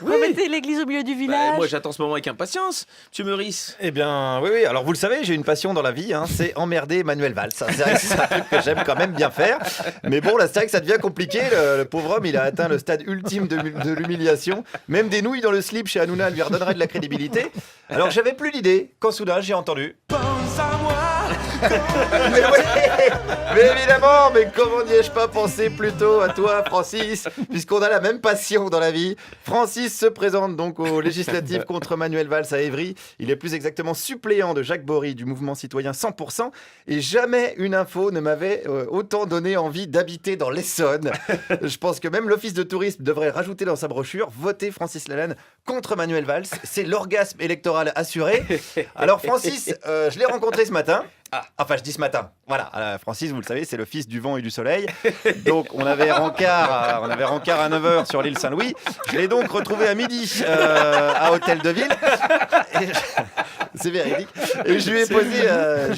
Oui. Remettez l'église au milieu du village. Moi, j'attends ce moment avec impatience. Monsieur Meurice. Eh bien, oui. Alors, vous le savez, j'ai une passion dans la vie, c'est emmerder Manuel Valls. C'est vrai que c'est un truc que j'aime quand même bien faire. Mais bon, là, c'est vrai que ça devient compliqué. Le pauvre homme, il a atteint le stade ultime de l'humiliation. Même des nouilles dans le slip chez Hanouna lui redonneraient de la crédibilité. Alors, j'avais plus l'idée quand soudain, j'ai entendu. Pense à moi. Mais oui, mais évidemment, mais comment n'y ai-je pas pensé plus tôt à toi, Francis, puisqu'on a la même passion dans la vie. Francis se présente donc aux législatives contre Manuel Valls à Évry. Il est plus exactement suppléant de Jacques Bory du mouvement citoyen 100%. Et jamais une info ne m'avait autant donné envie d'habiter dans l'Essonne. Je pense que même l'Office de tourisme devrait rajouter dans sa brochure « Votez Francis Lalanne contre Manuel Valls ». C'est l'orgasme électoral assuré. Alors Francis, je l'ai rencontré ce matin. Enfin, je dis ce matin. Voilà, Francis, vous le savez, c'est le fils du vent et du soleil. Donc, on avait rencard à 9h sur l'île Saint-Louis. Je l'ai donc retrouvé à midi à Hôtel de Ville. C'est véridique. Et je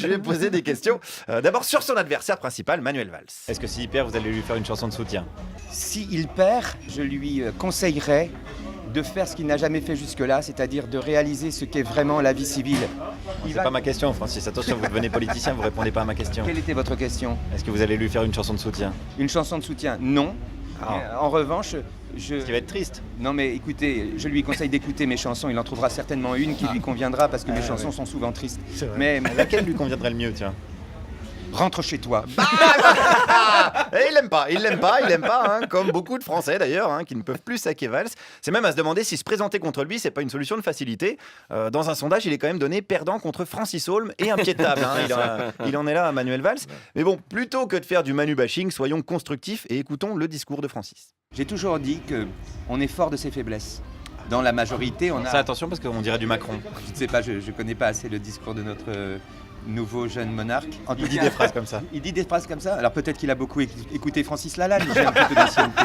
lui ai posé des questions. D'abord, sur son adversaire principal, Manuel Valls. Est-ce que s'il perd, vous allez lui faire une chanson de soutien ? S'il perd, je lui conseillerais de faire ce qu'il n'a jamais fait jusque-là, c'est-à-dire de réaliser ce qu'est vraiment la vie civile. C'est pas ma question, Francis. Attention, vous devenez politicien, vous répondez pas à ma question. Quelle était votre question ? Est-ce que vous allez lui faire une chanson de soutien ? Une chanson de soutien ? Non. En revanche, Ce qui va être triste. Non mais écoutez, je lui conseille d'écouter mes chansons, il en trouvera certainement une qui lui conviendra parce que mes chansons sont souvent tristes. Mais laquelle lui conviendrait le mieux, tiens ? Rentre chez toi. Et il l'aime pas, comme beaucoup de Français d'ailleurs, qui ne peuvent plus saquer Valls. C'est même à se demander si se présenter contre lui, c'est pas une solution de facilité. Dans un sondage, il est quand même donné perdant contre Francis Holm et impiétable. Il en est là à Manuel Valls. Mais bon, plutôt que de faire du Manu bashing, soyons constructifs et écoutons le discours de Francis. J'ai toujours dit qu'on est fort de ses faiblesses. Dans la majorité, on a... Ça, attention, parce qu'on dirait du Macron. Je ne sais pas, je connais pas assez le discours de notre nouveau jeune monarque. Il dit des phrases comme ça. Il dit des phrases comme ça. Alors peut-être qu'il a beaucoup écouté Francis Lalanne. J'ai un petit peu d'ancienneté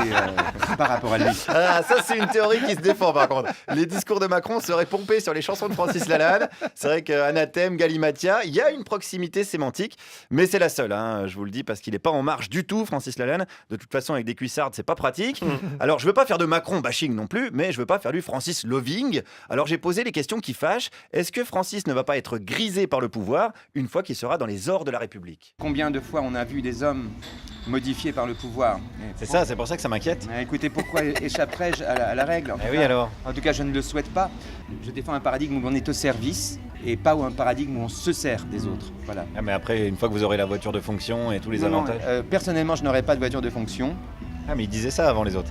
par rapport à lui. Ah, ça c'est une théorie qui se défend par contre. Les discours de Macron seraient pompés sur les chansons de Francis Lalanne. C'est vrai qu'Anathème, Galimatia, il y a une proximité sémantique, mais c'est la seule. Je vous le dis parce qu'il n'est pas en marche du tout, Francis Lalanne. De toute façon, avec des cuissardes, c'est pas pratique. Alors je veux pas faire de Macron bashing non plus, mais je veux pas faire du Francis loving. Alors j'ai posé les questions qui fâchent. Est-ce que Francis ne va pas être grisé par le pouvoir une fois qu'il sera dans les ors de la République? Combien de fois on a vu des hommes modifiés par le pouvoir? C'est ça, c'est pour ça que ça m'inquiète. Écoutez, pourquoi échapperais-je à la règle? Oui, alors. En tout cas, je ne le souhaite pas. Je défends un paradigme où on est au service et pas un paradigme où on se sert des autres. Voilà. Mais après, une fois que vous aurez la voiture de fonction et tous les Non, avantages... personnellement, je n'aurai pas de voiture de fonction. Ah, mais il disait ça avant les autres.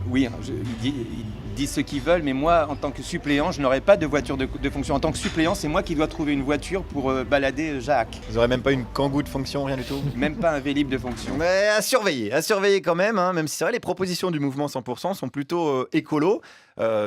Oui, ils disent ce qu'ils veulent, mais moi, en tant que suppléant, je n'aurai pas de voiture de fonction. En tant que suppléant, c'est moi qui dois trouver une voiture pour balader Jacques. Vous aurez même pas une kangou de fonction, rien du tout? Même pas un Vélib de fonction. Mais à surveiller quand même, même si c'est vrai, les propositions du mouvement 100% sont plutôt écolos,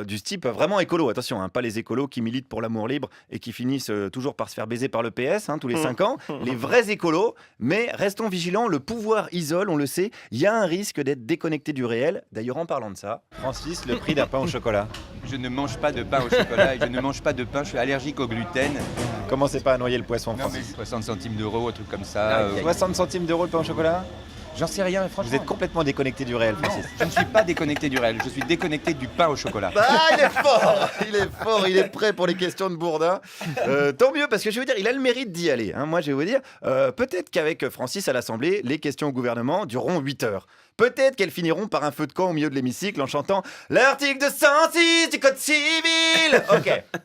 du type vraiment écolo, attention, pas les écolos qui militent pour l'amour libre et qui finissent toujours par se faire baiser par le PS tous les 5 ans, les vrais écolos, mais restons vigilants, le pouvoir isole, on le sait, il y a un risque d'être déconnecté du réel. D'ailleurs, en parlant de ça, Francis, le prix d'un pain au chocolat. Je ne mange pas de pain au chocolat et je ne mange pas de pain, je suis allergique au gluten. Commencez pas à noyer le poisson, Non, mais Francis. 60 centimes d'euros, un truc comme ça. 60 centimes d'euros le pain au chocolat? J'en sais rien, franchement. Vous êtes complètement déconnecté du réel, Francis. Je ne suis pas déconnecté du réel, je suis déconnecté du pain au chocolat. Il est fort, il est prêt pour les questions de Bourdin. Tant mieux, parce que je vais vous dire, il a le mérite d'y aller. Moi, je vais vous dire, peut-être qu'avec Francis à l'Assemblée, les questions au gouvernement dureront 8 heures. Peut-être qu'elles finiront par un feu de camp au milieu de l'hémicycle en chantant l'article 206 du Code civil.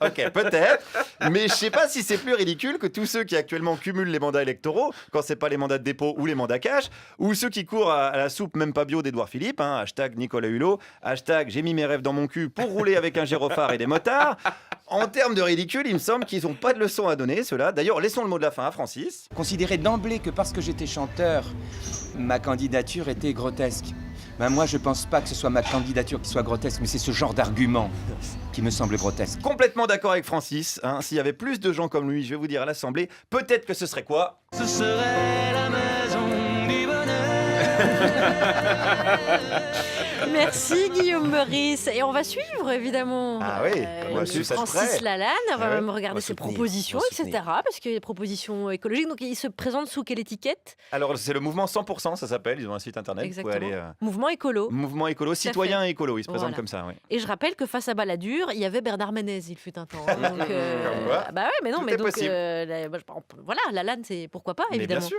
Ok, peut-être. Mais je sais pas si c'est plus ridicule que tous ceux qui actuellement cumulent les mandats électoraux, quand c'est pas les mandats de dépôt ou les mandats cash, ou ceux qui courent à la soupe même pas bio d'Édouard Philippe, hashtag Nicolas Hulot, hashtag j'ai mis mes rêves dans mon cul pour rouler avec un gyrophare et des motards. En termes de ridicule, il me semble qu'ils n'ont pas de leçon à donner, ceux-là. D'ailleurs, laissons le mot de la fin à Francis. Considérer d'emblée que parce que j'étais chanteur, ma candidature était grotesque. Moi, je pense pas que ce soit ma candidature qui soit grotesque, mais c'est ce genre d'argument qui me semble grotesque. Complètement d'accord avec Francis. S'il y avait plus de gens comme lui, je vais vous dire, à l'Assemblée, peut-être que ce serait quoi? Ce serait la maison du bonheur. Merci Guillaume Meurice. Et on va suivre évidemment Ah oui, on va suivre ça de Francis près. Lalanne. On va Ah ouais. même regarder ses propositions, etc. Parce qu'il y a des propositions écologiques. Donc il se présente sous quelle étiquette? Alors, c'est le mouvement 100%, ça s'appelle. Ils ont un site internet. Vous pouvez Exactement. aller. Mouvement écolo. Mouvement écolo, citoyen fait. écolo. Ils se présentent Voilà. comme ça. Oui. Et je rappelle que face à Balladur, il y avait Bernard Ménez, il fut un temps. Donc, Comme quoi, bah ouais, mais non, tout mais est donc possible. voilà, Lalanne, c'est pourquoi pas, Mais évidemment. bien sûr.